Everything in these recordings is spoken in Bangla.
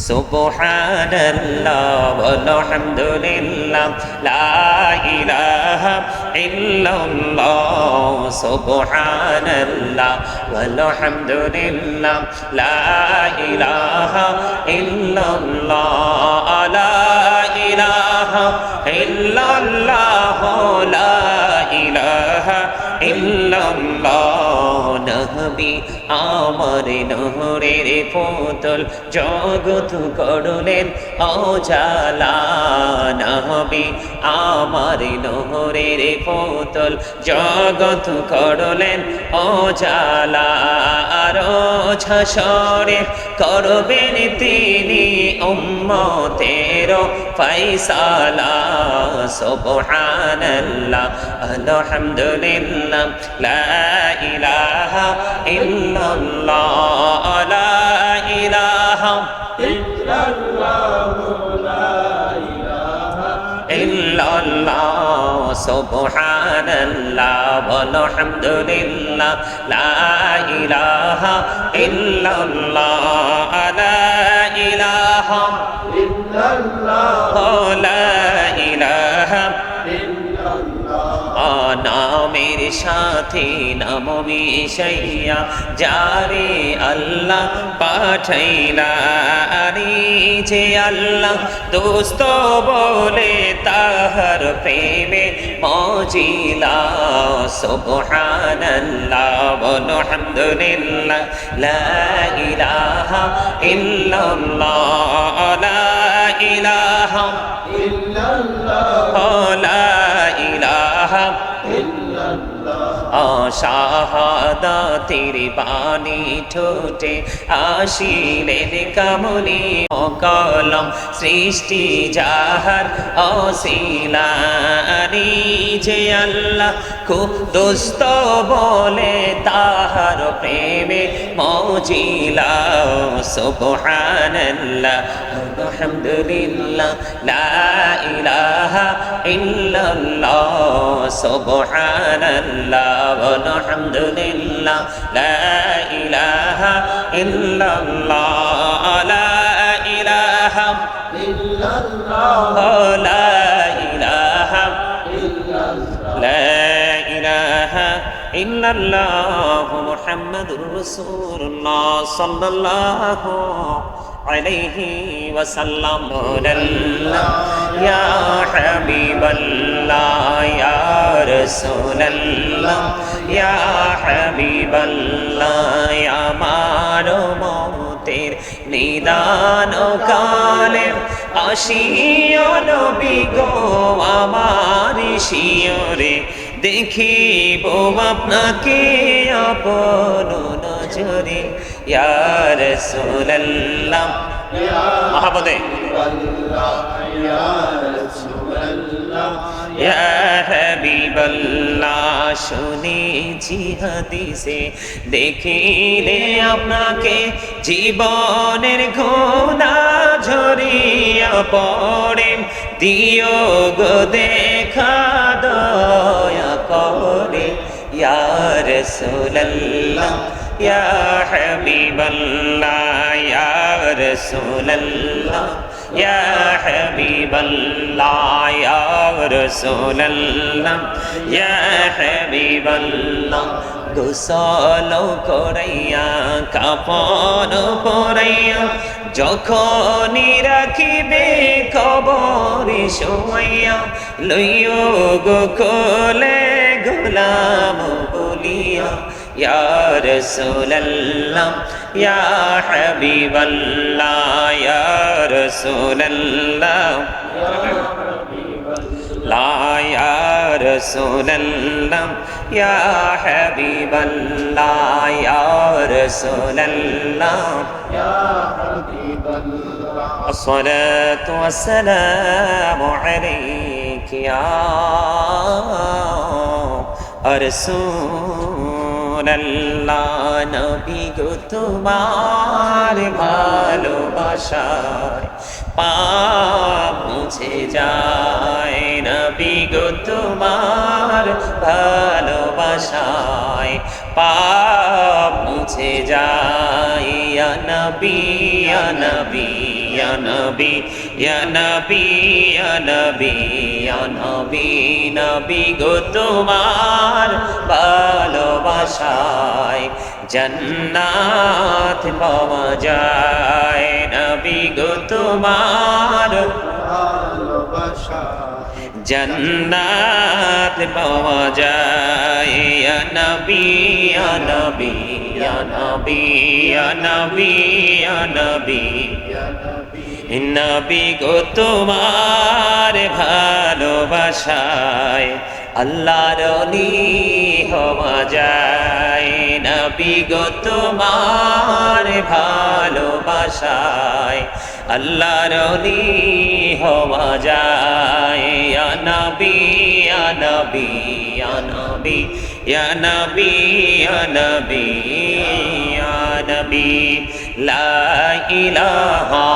সুবহানাল্লাহ ওয়ালহামদুলিল্লাহ লা ইলাহা ইল্লাল্লাহ সুবহানাল্লাহ ওয়ালহামদুলিল্লাহ লা ইলাহা ইল্লাল্লাহ লা ইলাহা ইল্লাল্লাহ লা ইলাহা ইল্লাল্লাহ নবী আমার নহরের পুতুল জগৎ করলেন উজালা নবী আমার নহরের পুতুল জগৎ করলেন উজালা আর হাসরে করবেন তিনি উম্মতের ফয়সালা সুবহানাল্লাহ আলহামদুলিল্লাহ লা ইলাহা ইল্লাল্লাহ লা ইলাহা ইল্লাল্লাহ লা ইলাহা ইল্লাল্লাহ সুবহানাল্লাহ ওয়ালহামদুলিল্লাহ লা ইলাহা ইল্লাল্লাহ লা ইলাহা ইল্লাল্লাহ লা ইলাহা নামের সাথে নাম মিশাইয়া যারে আল্লাহ পাঠাইলা যে আল্লাহ দোস্ত বলে তাহার প্রেমে মজিলা সুবহানাল্লাহ ওয়ালহামদুলিল্লাহ লা ইলাহা ইল্লাল্লাহ লা ইলাহা ইল্লাল্লাহ লা ইলাহা শাহাদাতের বাণী ঠোঁটে আসিলেন কামলি কলম সৃষ্টি যাহার অসিলানি যে আল্লাহ খুব দোস্ত বলে তাহার প্রেমে মজিলা সুবহানাল্লাহ আলহামদুলিল্লাহ লা ইলাহা ইল্লাল্লাহ সুবহানাল্লাহ আলহামদুলিল্লাহ লা ইলাহা ইল্লাল্লাহ লা ইলাহা ইল্লাল্লাহ লা ইলাহা ইল্লাল্লাহ লা ইলাহা ইল্লাল্লাহ মুহাম্মাদুর রাসূলুল্লাহ সাল্লাল্লাহু আলাইহি ওয়াসাল্লাম ইয়া হাবিবাল্লাহ ইয়া রাসূলুল্লাহ ইয়া হাবিবাল্লাহ ইয়া আমার মতের নিদান কালে আসিও নবী গো আমার শিয়রে দেখিব আপনাকে আপন নজরে ইয়া রাসূলুল্লাহ মহাবদে ইয়া রাসূলুল্লাহ ইয়া হাবিবাল্লাহ শুনেছি হাদিসে দেখিলে আপনাকে জীবনের ঘোনা ঝরিয়া পড়ে দিও গো দেখা দয়া করে ইয়া রাসূলুল্লাহ ইয়া হাবিবাল্লাহ ইয়া রাসূলুল্লাহ ইয়া হাবিবাল্লাহ ইয়া রাসূলুল্লাহ ইয়া হাবিবাল্লাহ গোসল করাইয়া কাফন পরাইয়া যখনই রাখিবে কবরে শোয়াইয়া লইও গো কোলে গোলাম বলিয়া ইয়া রাসূলুল্লাহ ইয়া হাবিবাল্লাহ ইয়া রাসূলুল্লাহ লা ইয়া রাসূলুল্লাহ ইয়া হাবিবাল্লাহ ইয়া রাসূলুল্লাহ ইয়া হাবিবাল্লাহ আসসালাতু ওয়াসসালামু আলাইকা ইয়া রাসূলুল্লাহ নবী গো তোমার ভালোবাসায় পাপ মুছে যায় নবী গো তোমার ভালোবাসায় পাপ মুছে যায় ইয়া নবী ইয়া নবী ইয়া নবী ইয়া নবী ইয়া নবী ইয়া নবী নবী গো তোমার ভালোবাসায় জান্নাত পাওয়া যায় নবী গো তোমার জান্নাত পাওয়া যায় ইয়া নবী ইয়া নবী ইয়া নবী ইয়া নবী ইয়া নবী নবী গো তোমার ভালোবাসায় আল্লাহর ওলি হওয়া যায় নবী গো তোমার ভালোবাসায় আল্লাহর ওলি হওয়া যায় ইয়া নবী ইয়া নবী ইয়া নবী ইয়া নবী ইয়া নবী ইয়া নবী লা ইলাহা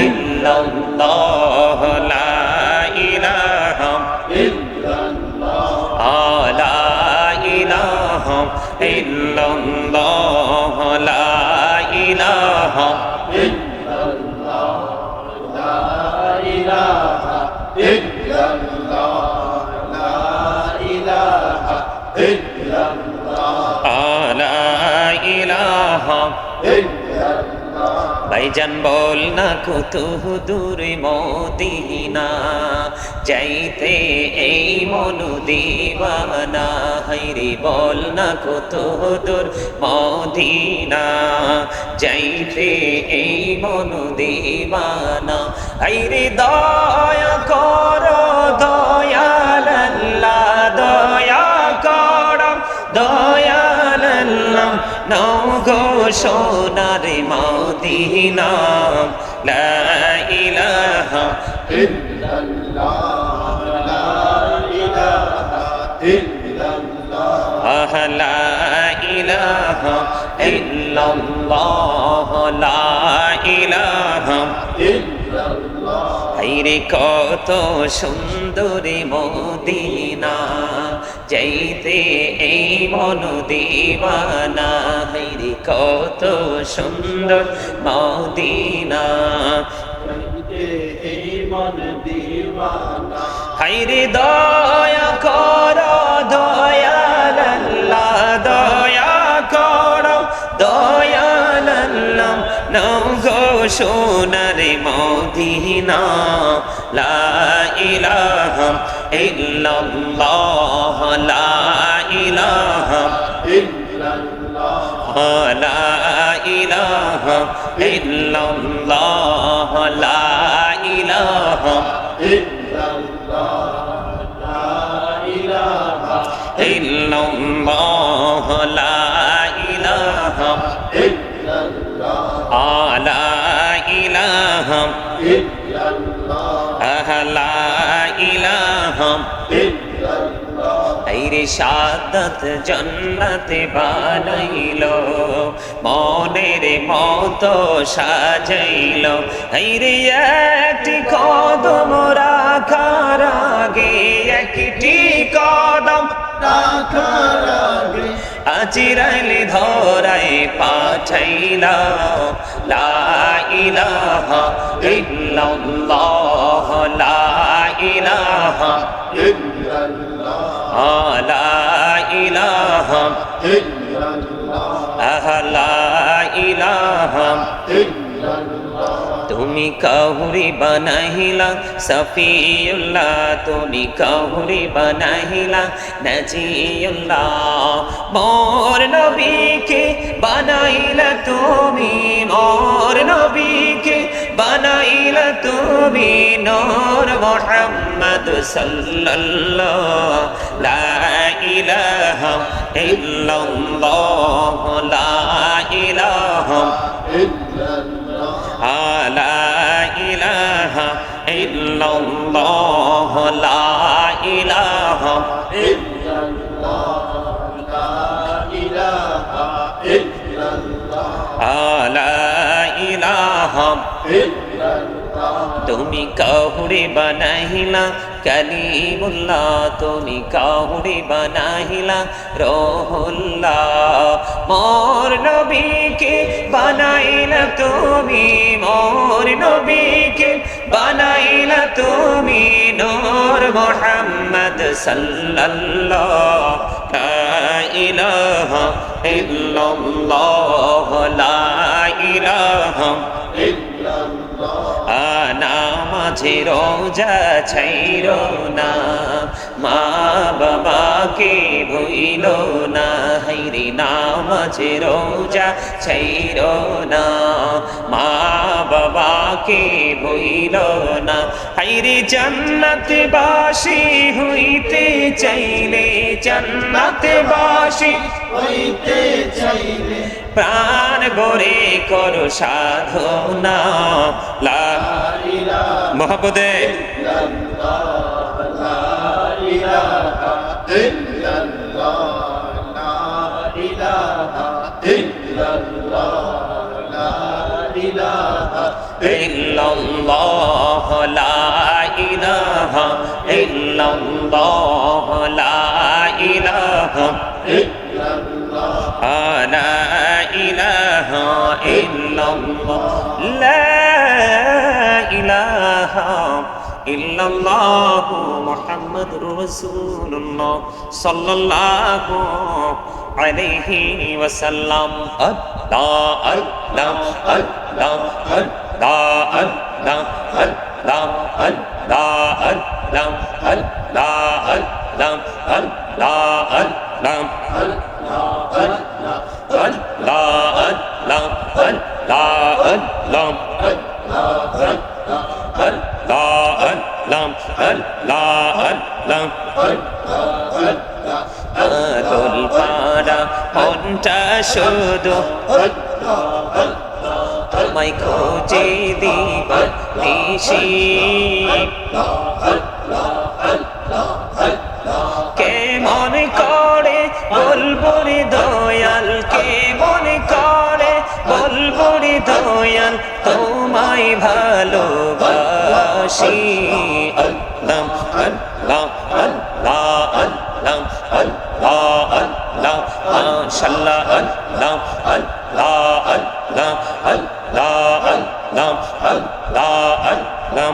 ইল্লাল্লাহ লা ইলাহা ইল্লাল্লাহ লা ইলাহা ইল্লাল্লাহ লা ইলাহা ভাইজান বল না কত দূর মদিনা যাইতে এই মন দিওয়ানা হায়রে বল না কত দূর মদিনা যাইতে এই মন দিওয়ানা হায়রে দয়া করো দয়াল আল্লাহ দয়া করো দয়াল আল্লাহ নাও গো সোনার মদিনা লা ইলাহা ইল্লাল্লাহ লা ইলাহা ইল্লাল্লাহ লা ইলাহা ইল্লাল্লাহ লা ইলাহা ইল্লাল্লাহ হায়রে কত সুন্দর মদিনা যাইতে এই মন দিওয়ানা হায়রে কত সুন্দর মদিনা যাইতে এই মন দিওয়ানা হায়রে দয়া করো দয়াল আল্লাহ দয়া করো দয়াল আল্লাহ নাও গো সোনার মদিনা লা ইলাহা ইল্লাল্লাহ লা ইলাহা ইল্লাল্লাহ লা ইলাহা ইল্লাল্লাহ লা ইলাহা ইল্লাল্লাহ লা ইলাহা ইল্লাল্লাহ লা ইলাহা ইল্লাল্লাহ লা ইলাহা ইল্লাল্লাহ লা ইলাহা ইল্লাল্লাহ হায়রে শাহাদাত জান্নাতে বানাইলো মনের মতো সাজাইলো হায়রে একটি কদম রাখার আগে একটি কদম রাখার আগে আচিরাইল ধরায় পাঠাইলা লা ইলাহা ইল্লাল্লাহ লা ইলাহা ইল্লাল্লাহ লা ইলাহা ইল্লাল্লাহ লা ইলাহা ইল্লাল্লাহ তুমি কাহুরি বানাইলা সফিউল্লাহ তুমি কাহুরি বানাইলা নাজিউল্লাহ মোর নবীকে বানাইলা তুমি মোর নবীকে বানাইলা তুমি নূর মুহাম্মদ সাল্লাল্লাহ লা ইলাহা ইল্লাল্লাহ লা ইলাহা ইল্লাল্লাহ লা ইলাহা ইল্লাল্লাহ লা ইলাহা ইল্লাল্লাহ লা ইলাহা ইল্লাল্লাহ লা ইলাহা ইল্লাল্লাহ তুমি কাহুরে বানাইলা কালিমুল্লাহ তুমি কাউরে বানাইলা রহুল্লাহ মোর নবীকে বানাইলা তুমি মোর নবীকে বানাইলা তুমি নূর মুহাম্মদ সাল্লাল্লাহ লা ইলাহা ইল্লাল্লাহ লা ইলাহা নামাজে রোজা ছাইরো না মা বাবাকে ভুইলো না হাইরে নামাজে রোজা ছাইরো না মা বাবাকে ভুইলো না হাইরে জান্নাতবাসী হইতে চাইলে জান্নাতবাসী হইতে চাইলে প্রাণ গরে করো সাধনা লা ইলাহা মুহাম্মদে লা ইলাহা ইল্লাল্লাহ লা ইলাহা ইল্লাল্লাহ লা ইলাহা ইল্লাল্লাহ লা ইলাহা ইল্লাল্লাহ লা ইলাহা لا إله إلا الله لا إله إلا الله محمد رسول الله صلى الله عليه وسلم الله الله الله الله الله الله الله الله الله শুধু তোমায় খোঁজে দিবা নিশি কেমন করে বলবো রে দয়াল কেমন করে বলবো রে দয়াল তোমায় ভালোবাসি আল্লাহ আল্লাহ আল্লাহ আল্লাহ আল্লাহ আল্লাহ মাশাআল্লাহ আল্লাহ আল্লাহ আল্লাহ আল্লাহ আল্লাহ আল্লাহ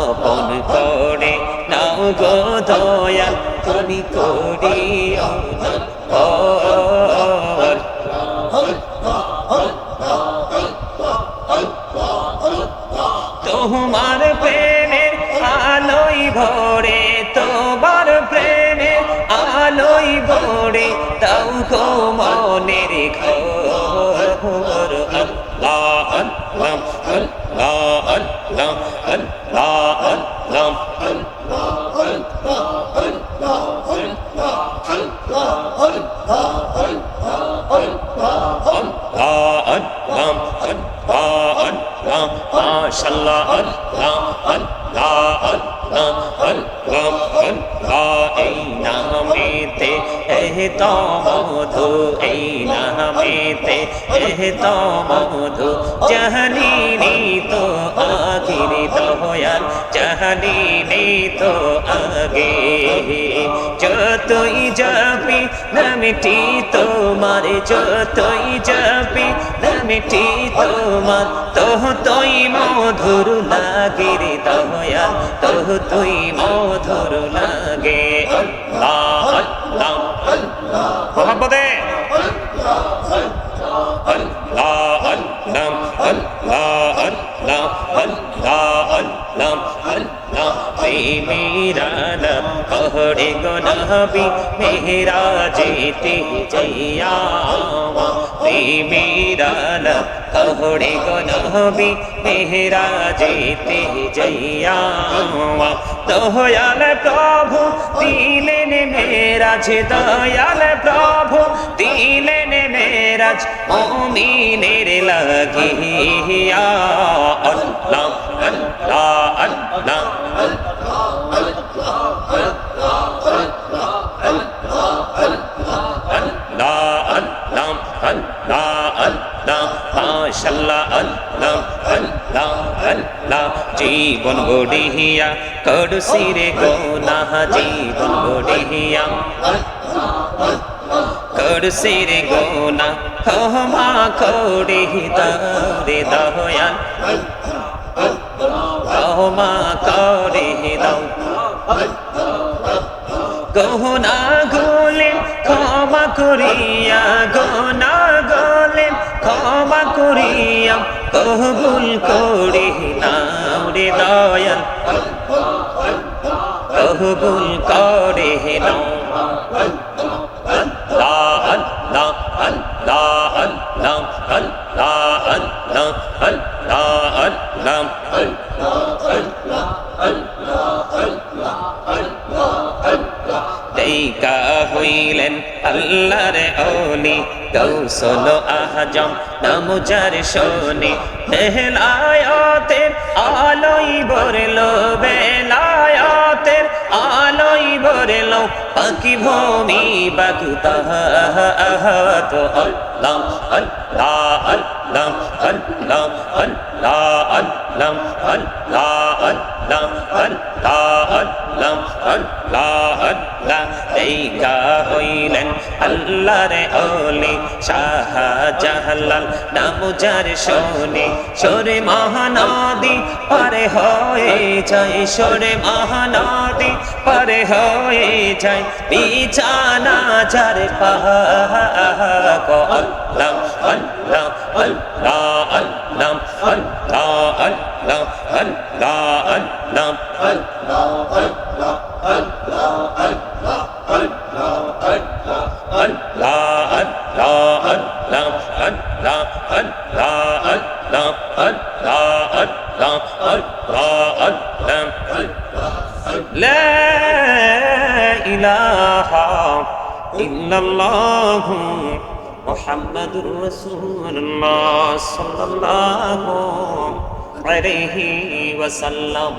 আপন করে নাও গো দয়াল তুমি করিও না তোমার প্রেমের আলোয় ভরে তোমার প্রেমের আলোয় ভরে তাও গো মনের ঘর আল্লাহ আল্লাহ আল্লাহ আল্লাহ আল্লাহ আল্লাহ মাশাআল্লাহ আল্লাহ আল্লাহ আল্লাহ আল্লাহ আল্লাহ এই নামেতে এত মধু এই নামেতে এত মধু জাহানিনি তো আগের দয়াল জাহানিনি তো আগে যতই যাবি নামটি তোমার যতই যাবি নামটি তোমার তোই মধুর লাগে রে দয়াল তোই মধুর লাগে আল্লাহ আল্লাহ মোহাম্মদে আল্লাহ আল্লাহ আল্লাহ আল্লাহ আল্লাহ আল্লাহ আল্লাহ মেরা कहरे गो नबी मेरा जेते जैया मेरा कहरे गो नबी मेरा जेते जैया दयाल प्रभु दिलेन मेराज दयाल प्रभु दिलेन मेराज मुमिनेर লাগিয়া अल्लाह अल्लाह अल्लाह Allah আল্লাহ মাশাআল্লাহ আল্লাহ আল্লাহ আল্লাহ জীবন গড়িয়া করছি রে গুনাহ জীবন গড়িয়া করছি রে গুনাহ ক্ষমা করে দাও রে দয়াল ক্ষমা করে দাও গহনা গোলে ক্ষমা করিয়া গহনা গোলে ক্ষমা করিয়া কবুল করে নাও রে দয়াল কবুল করে নাও আল্লাহ আল্লাহ আল্লাহ আল্লাহ আল্লাহ আল্লাহ আল্লাহ দেখা হইলেন আল্লাহর ওলি গৌসল আজম নাম যার শোনে বেলায়েতের আলোয় ভরলো বেলায়েতের আলোয় ভরলো পাখি ভূমি বাগুতা তো আল্লাহ আল্লাহ আল্লাহ আল্লাহ আল্লাহ আল্লাহ আল্লাহ আল্লাহ আল্লাহ আল্লাহ আল্লাহ আল্লাহ দেখা হইলেন আল্লাহর ওলি শাহজালাল নাম যার শোনে সরে মহানদী পারে হয়ে যায় সরে মহানদী পারে হয়ে যায় বিছানা যার পাক আল্লাহ আল্লাহ আল্লাহ আল্লাহ আল্লাহ আল্লাহ আল্লাহ আল্লাহ لا إله إلا الله محمد رسول الله صلى الله عليه وسلم